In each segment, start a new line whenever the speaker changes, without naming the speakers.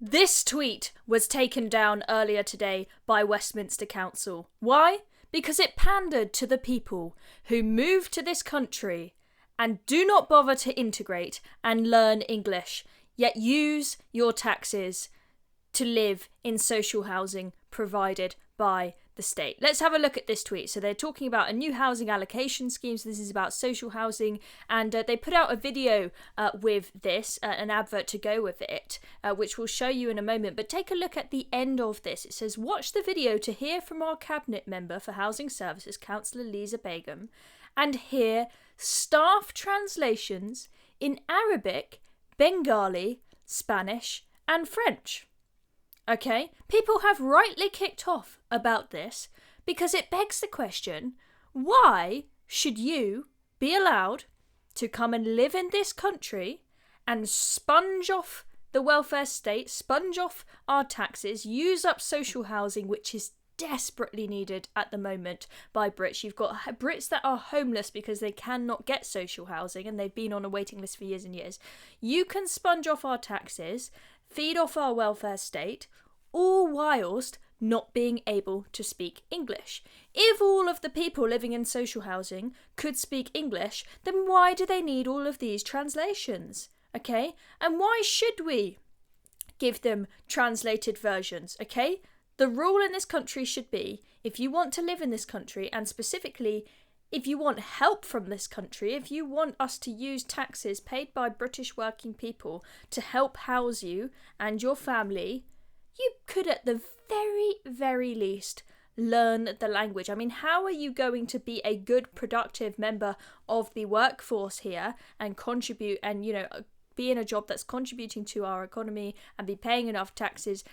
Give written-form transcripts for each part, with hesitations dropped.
This tweet was taken down earlier today by Westminster Council. Why? Because it pandered to the people who move to this country and do not bother to integrate and learn English, yet use your taxes to live in social housing provided by the state. Let's have a look at this tweet. So they're talking about a new housing allocation scheme. So this is about social housing, and they put out a video with this, an advert to go with it, which we'll show you in a moment. But take a look at the end of this. It says, watch the video to hear from our cabinet member for housing services, Councillor Lisa Begum, and hear staff translations in Arabic, Bengali, Spanish and French. Okay, people have rightly kicked off about this because it begs the question, why should you be allowed to come and live in this country and sponge off the welfare state, sponge off our taxes, use up social housing, which is desperately needed at the moment by Brits. You've got Brits that are homeless because they cannot get social housing and they've been on a waiting list for years and years. You can sponge off our taxes, feed off our welfare state, all whilst not being able to speak English. If all of the people living in social housing could speak English, then why do they need all of these translations? Okay? And why should we give them translated versions? Okay? The rule in this country should be, if you want to live in this country, and specifically if you want help from this country, if you want us to use taxes paid by British working people to help house you and your family, you could at the very, very least learn the language. I mean, how are you going to be a good, productive member of the workforce here and contribute and, be in a job that's contributing to our economy and be paying enough taxes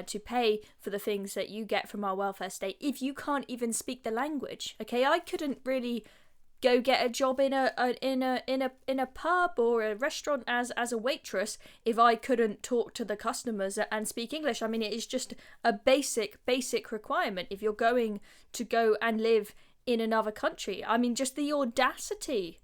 to pay for the things that you get from our welfare state if you can't even speak the language? Okay, I couldn't really go get a job in a pub or a restaurant as a waitress if I couldn't talk to the customers and speak English. I mean, it is just a basic requirement if you're going to go and live in another country. I mean, just the audacity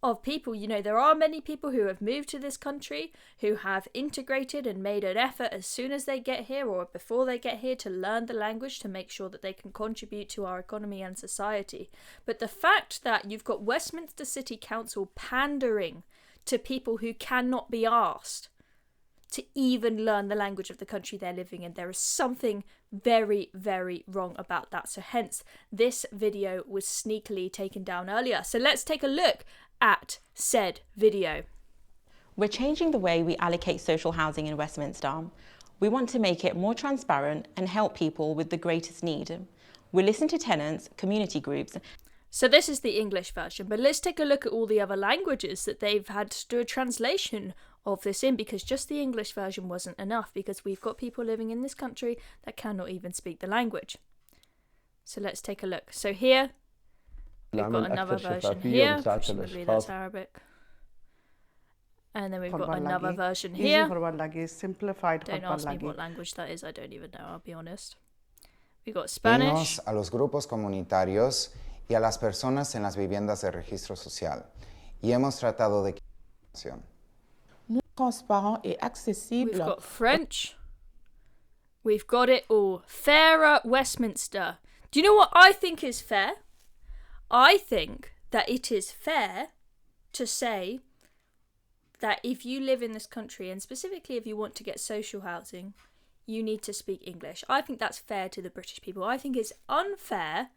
of people. There are many people who have moved to this country who have integrated and made an effort as soon as they get here or before they get here to learn the language to make sure that they can contribute to our economy and society. But the fact that you've got Westminster City Council pandering to people who cannot be asked to even learn the language of the country they're living in, there is something very, very wrong about that. So hence, this video was sneakily taken down earlier. So let's take a look at said video.
We're changing the way we allocate social housing in Westminster. We want to make it more transparent and help people with the greatest need. We listen to tenants, community groups.
So this is the English version, but let's take a look at all the other languages that they've had to do a translation of this in, because just the English version wasn't enough, because we've got people living in this country that cannot even speak the language. So let's take a look. So here we've got another version here, presumably that's Arabic. And then we've got another version here. Don't ask me what language that is, I don't even know, I'll be honest. We've got Spanish.
A los grupos comunitarios y a las personas en las viviendas de registro social. Y hemos tratado de
We've got French. We've got it all. Fairer Westminster. Do you know what I think is fair? I think that it is fair to say that if you live in this country, and specifically if you want to get social housing, you need to speak English. I think that's fair to the British people. I think it's unfair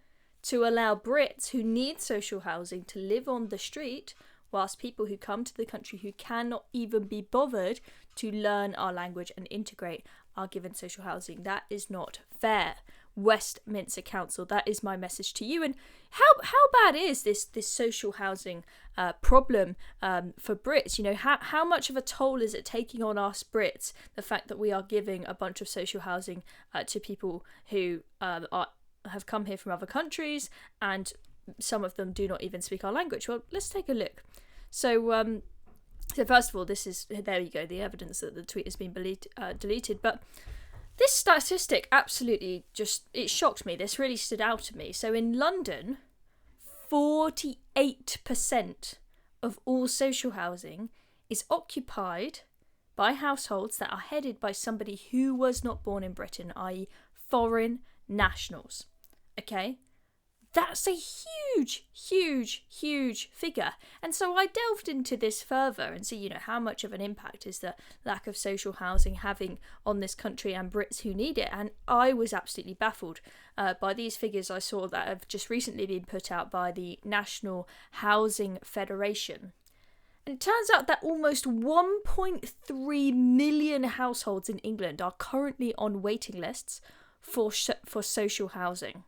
to allow Brits who need social housing to live on the street, whilst people who come to the country who cannot even be bothered to learn our language and integrate are given social housing. That is not fair. Westminster Council, that is my message to you. And how bad is this social housing problem for Brits? How much of a toll is it taking on us Brits, the fact that we are giving a bunch of social housing to people who have come here from other countries, and some of them do not even speak our language? Well, let's take a look. So first of all, there you go, the evidence that the tweet has been deleted. But this statistic absolutely it shocked me. This really stood out to me. So in London, 48% of all social housing is occupied by households that are headed by somebody who was not born in Britain, i.e. foreign nationals. Okay? That's a huge, huge, huge figure. And so I delved into this further and see, how much of an impact is the lack of social housing having on this country and Brits who need it. And I was absolutely baffled by these figures I saw that have just recently been put out by the National Housing Federation. And it turns out that almost 1.3 million households in England are currently on waiting lists for social housing.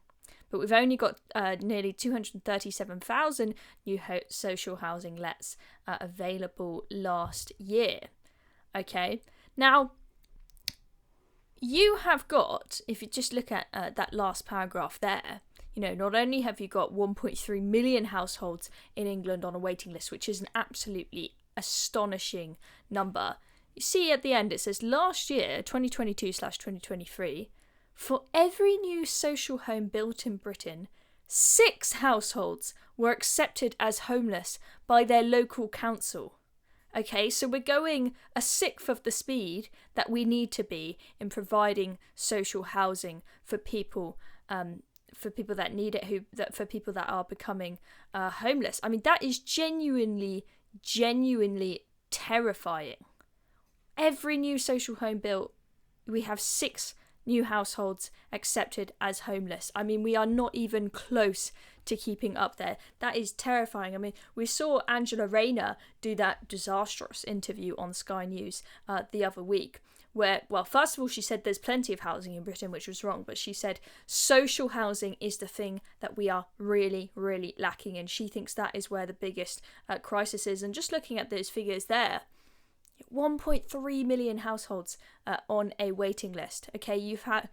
But we've only got nearly 237,000 new social housing lets available last year. Okay, now you have got, if you just look at that last paragraph there, not only have you got 1.3 million households in England on a waiting list, which is an absolutely astonishing number. You see at the end it says last year, 2022/2023, for every new social home built in Britain, 6 households were accepted as homeless by their local council. Okay, so we're going a sixth of the speed that we need to be in providing social housing for people that need it, for people that are becoming homeless. I mean, that is genuinely terrifying. Every new social home built, we have 6 new households accepted as homeless. I mean, we are not even close to keeping up there. That is terrifying. I mean, we saw Angela Rayner do that disastrous interview on Sky News the other week, where, well, first of all, she said there's plenty of housing in Britain, which was wrong, but she said social housing is the thing that we are really, really lacking, and she thinks that is where the biggest crisis is. And just looking at those figures there, 1.3 million households on a waiting list. Okay, you've had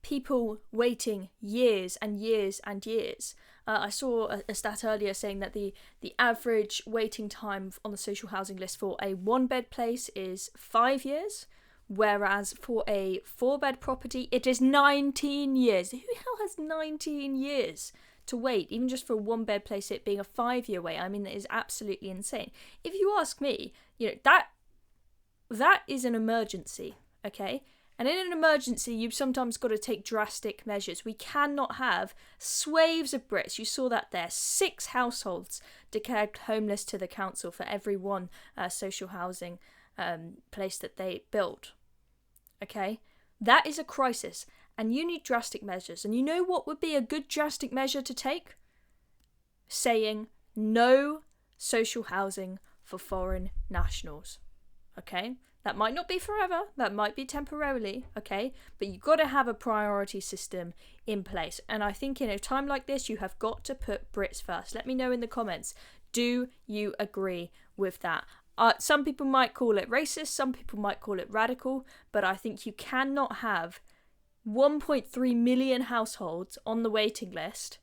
people waiting years and years and years. I saw a stat earlier saying that the average waiting time on the social housing list for a 1-bed place is 5 years, whereas for a 4-bed property it is 19 years. Who the hell has 19 years to wait, even just for a 1-bed place, it being a 5-year wait? I mean, that is absolutely insane. If you ask me, that is an emergency, okay? And in an emergency, you've sometimes got to take drastic measures. We cannot have swathes of Brits. You saw that there. 6 households declared homeless to the council for every one social housing place that they built. Okay? That is a crisis. And you need drastic measures. And you know what would be a good drastic measure to take? Saying no social housing for foreign nationals. Okay? That might not be forever, that might be temporarily, okay? But you've got to have a priority system in place. And I think in a time like this, you have got to put Brits first. Let me know in the comments, do you agree with that? Some people might call it racist, some people might call it radical, but I think you cannot have 1.3 million households on the waiting list,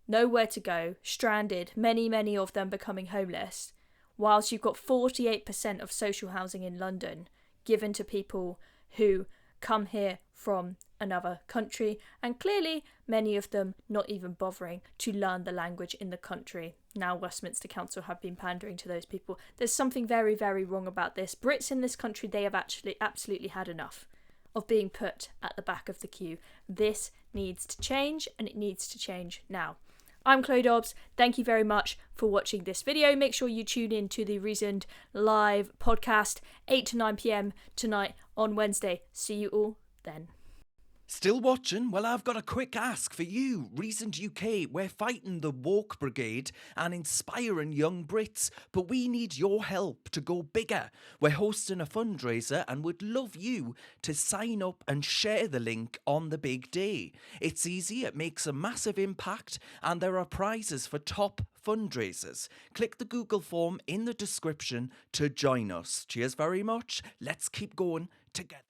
nowhere to go, stranded, many of them becoming homeless, whilst you've got 48% of social housing in London given to people who come here from another country, and clearly many of them not even bothering to learn the language in the country. Now Westminster Council have been pandering to those people. There's something very, very wrong about this. Brits in this country, they have actually absolutely had enough of being put at the back of the queue. This needs to change, and it needs to change now. I'm Chloe Dobbs. Thank you very much for watching this video. Make sure you tune in to the Reasoned live podcast, 8 to 9 p.m. tonight on Wednesday. See you all then.
Still watching? Well, I've got a quick ask for you. Reasoned UK, we're fighting the woke brigade and inspiring young Brits, but we need your help to go bigger. We're hosting a fundraiser and would love you to sign up and share the link on the big day. It's easy, it makes a massive impact, and there are prizes for top fundraisers. Click the Google form in the description to join us. Cheers very much. Let's keep going together.